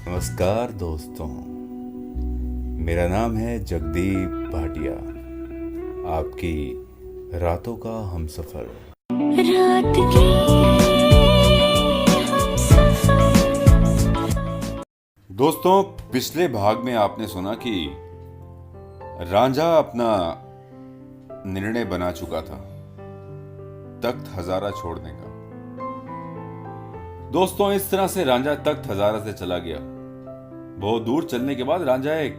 नमस्कार दोस्तों, मेरा नाम है जगदीप भाटिया। आपकी रातों का हमसफर। रात की हमसफर। दोस्तों, पिछले भाग में आपने सुना कि रांझा अपना निर्णय बना चुका था तख्त हजारा छोड़ने का। दोस्तों, इस तरह से रांझा तख्त हजारा से चला गया। बहुत दूर चलने के बाद रांझा एक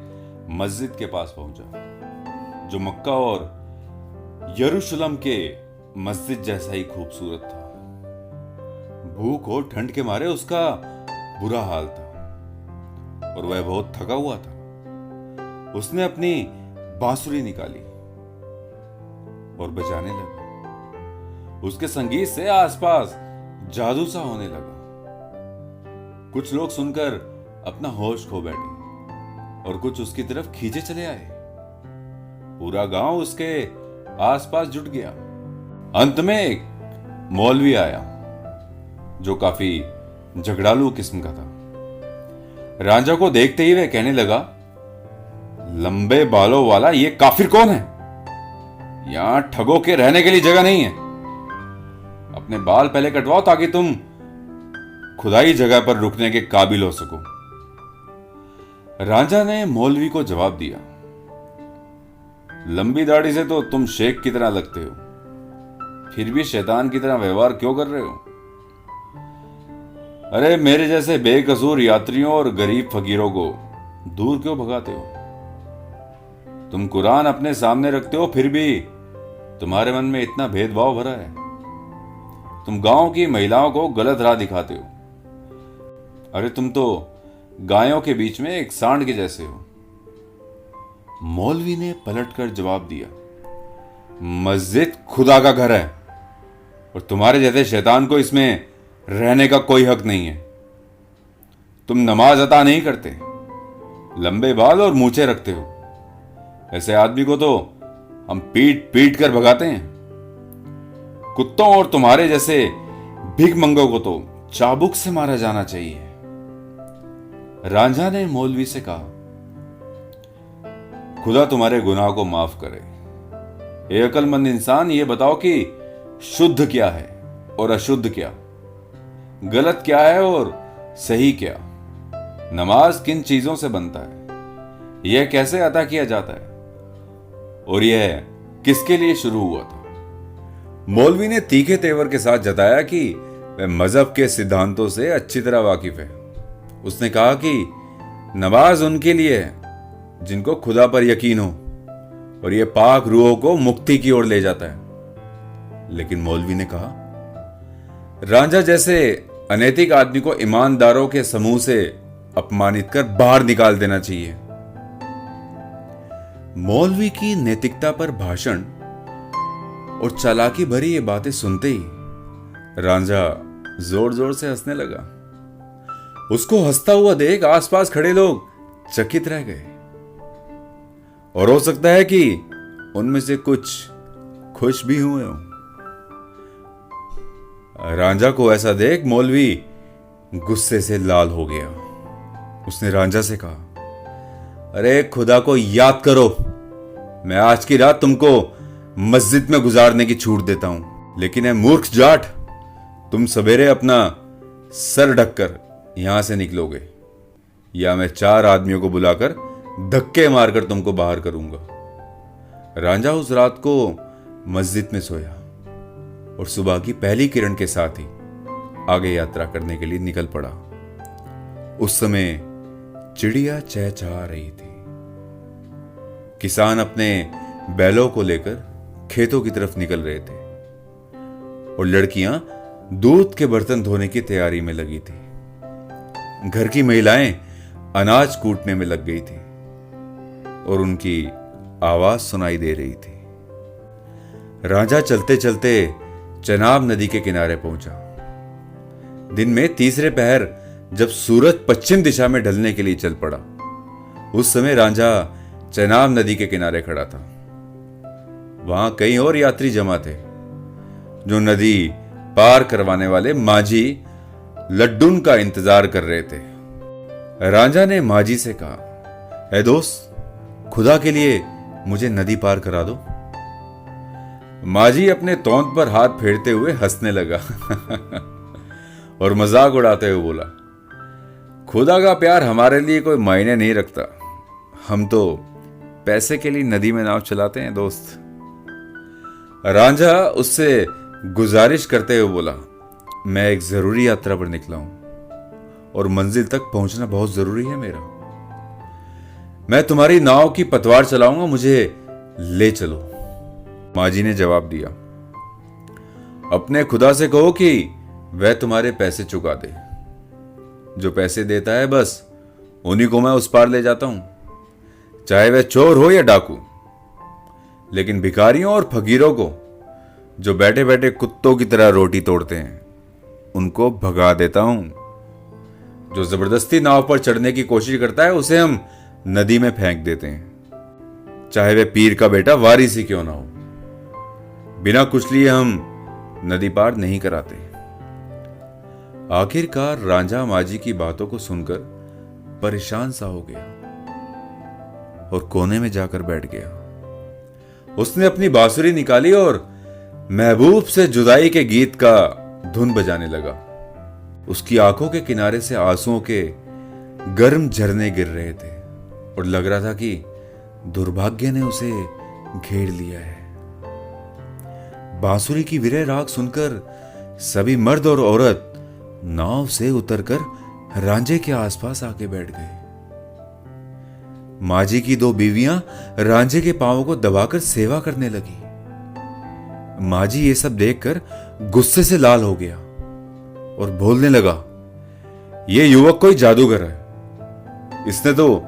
मस्जिद के पास पहुंचा जो मक्का और यरूशलेम के मस्जिद जैसा ही खूबसूरत था। भूख और ठंड के मारे उसका बुरा हाल था और वह बहुत थका हुआ था। उसने अपनी बांसुरी निकाली और बजाने लगा। उसके संगीत से आसपास जादू सा होने लगा। कुछ लोग सुनकर अपना होश खो बैठे और कुछ उसकी तरफ खींचे चले आए। पूरा गांव उसके आसपास जुट गया। अंत में एक मौलवी आया जो काफी झगड़ालू किस्म का था। रांझा को देखते ही वह कहने लगा, लंबे बालों वाला ये काफिर कौन है? यहां ठगों के रहने के लिए जगह नहीं है। अपने बाल पहले कटवाओ ताकि तुम खुदाई जगह पर रुकने के काबिल हो सको। रांझा ने मौलवी को जवाब दिया, लंबी दाढ़ी से तो तुम शेख की तरह लगते हो, फिर भी शैतान की तरह व्यवहार क्यों कर रहे हो? अरे मेरे जैसे बेकसूर यात्रियों और गरीब फकीरों को दूर क्यों भगाते हो? तुम कुरान अपने सामने रखते हो, फिर भी तुम्हारे मन में इतना भेदभाव भरा है। तुम गांव की महिलाओं को गलत राह दिखाते हो। अरे तुम तो गायों के बीच में एक सांड के जैसे हो। मौलवी ने पलटकर जवाब दिया, मस्जिद खुदा का घर है और तुम्हारे जैसे शैतान को इसमें रहने का कोई हक नहीं है। तुम नमाज अता नहीं करते, लंबे बाल और मूछें रखते हो। ऐसे आदमी को तो हम पीट पीट कर भगाते हैं। कुत्तों और तुम्हारे जैसे भिखमंगों को तो चाबुक से मारा जाना चाहिए। रांझा ने मौलवी से कहा, खुदा तुम्हारे गुनाह को माफ करे। ए अक्लमंद इंसान, ये बताओ कि शुद्ध क्या है और अशुद्ध क्या, गलत क्या है और सही क्या, नमाज किन चीजों से बनता है, यह कैसे अदा किया जाता है और यह किसके लिए शुरू हुआ था? मौलवी ने तीखे तेवर के साथ जताया कि वह मजहब के सिद्धांतों से अच्छी तरह वाकिफ है। उसने कहा कि नमाज उनके लिए है जिनको खुदा पर यकीन हो और यह पाक रूहों को मुक्ति की ओर ले जाता है। लेकिन मौलवी ने कहा, रांझा जैसे अनैतिक आदमी को ईमानदारों के समूह से अपमानित कर बाहर निकाल देना चाहिए। मौलवी की नैतिकता पर भाषण और चालाकी भरी ये बातें सुनते ही रांझा जोर जोर से हंसने लगा। उसको हंसता हुआ देख आसपास खड़े लोग चकित रह गए और हो सकता है कि उनमें से कुछ खुश भी हुए हों। रांझा को ऐसा देख मौलवी गुस्से से लाल हो गया। उसने रांझा से कहा, अरे खुदा को याद करो, मैं आज की रात तुमको मस्जिद में गुजारने की छूट देता हूं, लेकिन है मूर्ख जाट, तुम सवेरे अपना सर ढककर यहां से निकलोगे या मैं 4 आदमियों को बुलाकर धक्के मारकर तुमको बाहर करूंगा। रांझा उस रात को मस्जिद में सोया और सुबह की पहली किरण के साथ ही आगे यात्रा करने के लिए निकल पड़ा। उस समय चिड़िया चहचहा रही थी। किसान अपने बैलों को लेकर खेतों की तरफ निकल रहे थे और लड़कियां दूध के बर्तन धोने की तैयारी में लगी थी। घर की महिलाएं अनाज कूटने में लग गई थी और उनकी आवाज सुनाई दे रही थी। रांझा चलते चलते चनाब नदी के किनारे पहुंचा। दिन में तीसरे पहर जब सूरज पश्चिम दिशा में ढलने के लिए चल पड़ा, उस समय रांझा चनाब नदी के किनारे खड़ा था। वहां कई और यात्री जमा थे जो नदी पार करवाने वाले माझी लड्डून का इंतजार कर रहे थे। रांझा ने माजी से कहा, ए दोस्त, खुदा के लिए मुझे नदी पार करा दो। माजी अपने तौंद पर हाथ फेरते हुए हंसने लगा और मजाक उड़ाते हुए बोला, खुदा का प्यार हमारे लिए कोई मायने नहीं रखता, हम तो पैसे के लिए नदी में नाव चलाते हैं दोस्त। रांझा उससे गुजारिश करते हुए बोला, मैं एक जरूरी यात्रा पर निकला हूं और मंजिल तक पहुंचना बहुत जरूरी है मेरा। मैं तुम्हारी नाव की पतवार चलाऊंगा, मुझे ले चलो। माजी ने जवाब दिया, अपने खुदा से कहो कि वह तुम्हारे पैसे चुका दे। जो पैसे देता है बस उन्हीं को मैं उस पार ले जाता हूं, चाहे वह चोर हो या डाकू। लेकिन भिखारियों और फकीरों को, जो बैठे बैठे कुत्तों की तरह रोटी तोड़ते हैं, उनको भगा देता हूं। जो जबरदस्ती नाव पर चढ़ने की कोशिश करता है उसे हम नदी में फेंक देते हैं, चाहे वह पीर का बेटा वारिस ही क्यों ना हो। बिना कुछ लिए हम नदी पार नहीं कराते। आखिरकार रांझा माजी की बातों को सुनकर परेशान सा हो गया और कोने में जाकर बैठ गया। उसने अपनी बांसुरी निकाली और महबूब से जुदाई के गीत का धुन बजाने लगा। उसकी आंखों के किनारे से आंसुओं के गर्म झरने गिर रहे थे और लग रहा था कि दुर्भाग्य ने उसे घेर लिया है। बांसुरी की विरह राग सुनकर सभी मर्द और औरत नाव से उतरकर रांझे के आसपास आके बैठ गए। माजी की दो बीवियां रांझे के पांवों को दबाकर सेवा करने लगी। माजी ये सब देखकर गुस्से से लाल हो गया और बोलने लगा, ये युवक कोई जादूगर है, इसने तो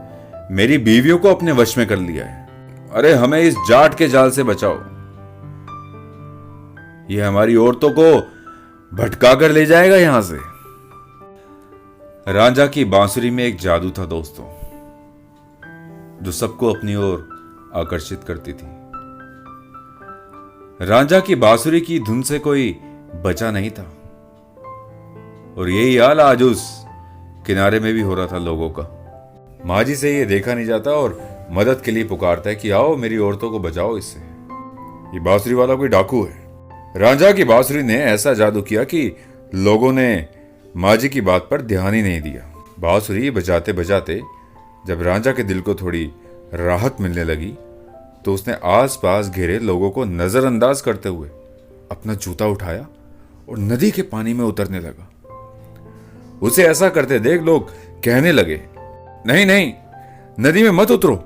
मेरी बीवियों को अपने वश में कर लिया है। अरे हमें इस जाट के जाल से बचाओ, ये हमारी औरतों को भटका कर ले जाएगा यहां से। रांझा की बांसुरी में एक जादू था दोस्तों, जो सबको अपनी ओर आकर्षित करती थी। रांझा की बांसुरी की धुन से कोई बचा नहीं था और यही हाल आज उस किनारे में भी हो रहा था लोगों का। माजी से ये देखा नहीं जाता और मदद के लिए पुकारता है कि आओ मेरी औरतों को बचाओ इससे, ये बांसुरी वाला कोई डाकू है। रांझा की बांसुरी ने ऐसा जादू किया कि लोगों ने माजी की बात पर ध्यान ही नहीं दिया। बांसुरी बजाते बजाते जब रांझा के दिल को थोड़ी राहत मिलने लगी तो उसने आसपास घिरे लोगों को नजरअंदाज करते हुए अपना जूता उठाया और नदी के पानी में उतरने लगा। उसे ऐसा करते देख लोग कहने लगे, नहीं नहीं, नदी में मत उतरो,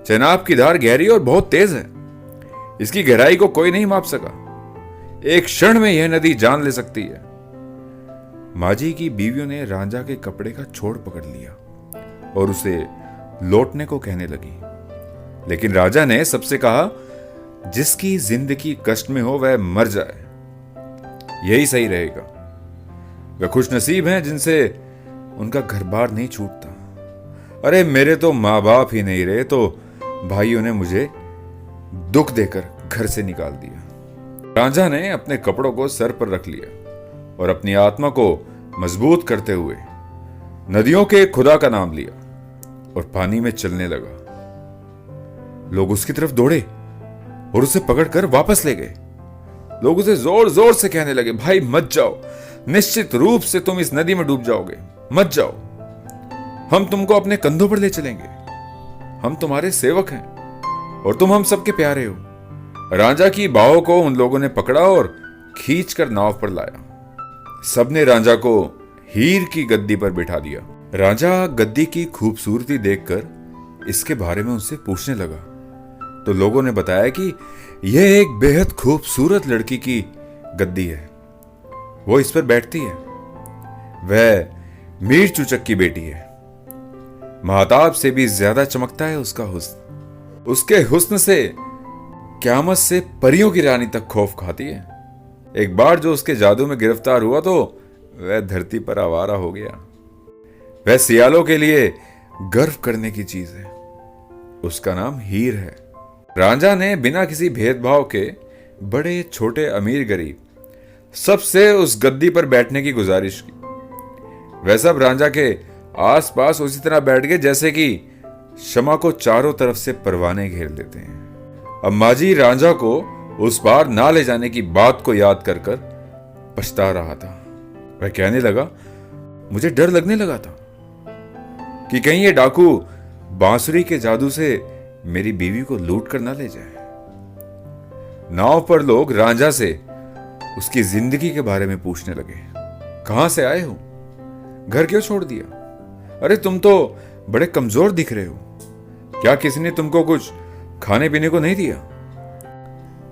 चेनाब की धार गहरी और बहुत तेज है, इसकी गहराई को कोई नहीं माप सका, एक क्षण में यह नदी जान ले सकती है। माजी की बीवियों ने रांझा के कपड़े का छोड़ पकड़ लिया और उसे लौटने को कहने लगी, लेकिन राजा ने सबसे कहा, जिसकी जिंदगी कष्ट में हो वह मर जाए, यही सही रहेगा। वे खुश नसीब हैं जिनसे उनका घर बार नहीं छूटता। अरे मेरे तो माँ बाप ही नहीं रहे तो भाइयों ने मुझे दुख देकर घर से निकाल दिया। रांझा ने अपने कपड़ों को सर पर रख लिया और अपनी आत्मा को मजबूत करते हुए नदियों के खुदा का नाम लिया और पानी में चलने लगा। लोग उसकी तरफ दौड़े और उसे पकड़कर वापस ले गए। लोग उसे जोर जोर से कहने लगे, भाई मत जाओ, निश्चित रूप से तुम इस नदी में डूब जाओगे, मत जाओ, हम तुमको अपने कंधों पर ले चलेंगे, हम तुम्हारे सेवक हैं और तुम हम सबके प्यारे हो। रांझा की बाहों को उन लोगों ने पकड़ा और खींचकर नाव पर लाया। सबने रांझा को हीर की गद्दी पर बिठा दिया। रांझा गद्दी की खूबसूरती देखकर इसके बारे में उनसे पूछने लगा तो लोगों ने बताया कि यह एक बेहद खूबसूरत लड़की की गद्दी है, वो इस पर बैठती है। वह मीर चूचक की बेटी है, महताब से भी ज्यादा चमकता है उसका हुस्न। उसके हुस्न से क़यामत से परियों की रानी तक खौफ खाती है। एक बार जो उसके जादू में गिरफ्तार हुआ तो वह धरती पर आवारा हो गया। वह सियालों के लिए गर्व करने की चीज है, उसका नाम हीर है। रांझा ने बिना किसी भेदभाव के बड़े छोटे अमीर गरीब सबसे उस गद्दी पर बैठने की गुजारिश की। वह सब रांझा के आस पास उसी तरह बैठ गए जैसे कि शमा को चारों तरफ से परवाने घेर लेते हैं। अब माजी रांझा को उस पार ना ले जाने की बात को याद कर कर पछता रहा था। वह कहने लगा, मुझे डर लगने लगा था कि कहीं ये डाकू बांसुरी के जादू से मेरी बीवी को लूट कर ना ले जाए। नाव पर लोग रांझा से उसकी जिंदगी के बारे में पूछने लगे। कहां से आए हो? घर क्यों छोड़ दिया? अरे तुम तो बड़े कमजोर दिख रहे हो। क्या किसी ने तुमको कुछ खाने पीने को नहीं दिया?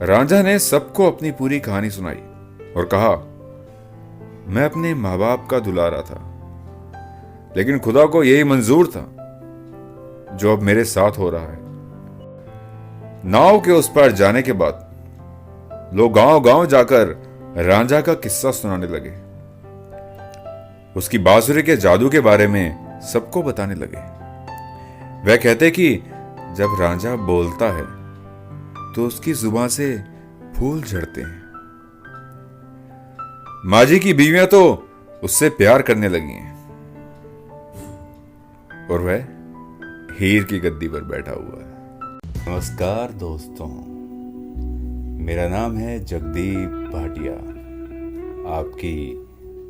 रांझा ने सबको अपनी पूरी कहानी सुनाई और कहा, मैं अपने माँ बाप का दुलारा था, लेकिन खुदा को यही मंजूर था जो अब मेरे साथ हो रहा है। नाव के उस पार जाने के बाद लोग गांव गांव जाकर रांझा का किस्सा सुनाने लगे। उसकी बांसुरी के जादू के बारे में सबको बताने लगे। वह कहते कि जब रांझा बोलता है तो उसकी जुबान से फूल झड़ते हैं। माजी की बीवियां तो उससे प्यार करने लगी हैं और वह हीर की गद्दी पर बैठा हुआ है। नमस्कार दोस्तों, मेरा नाम है जगदीप भाटिया, आपकी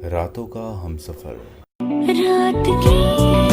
रातों का हमसफर। रात की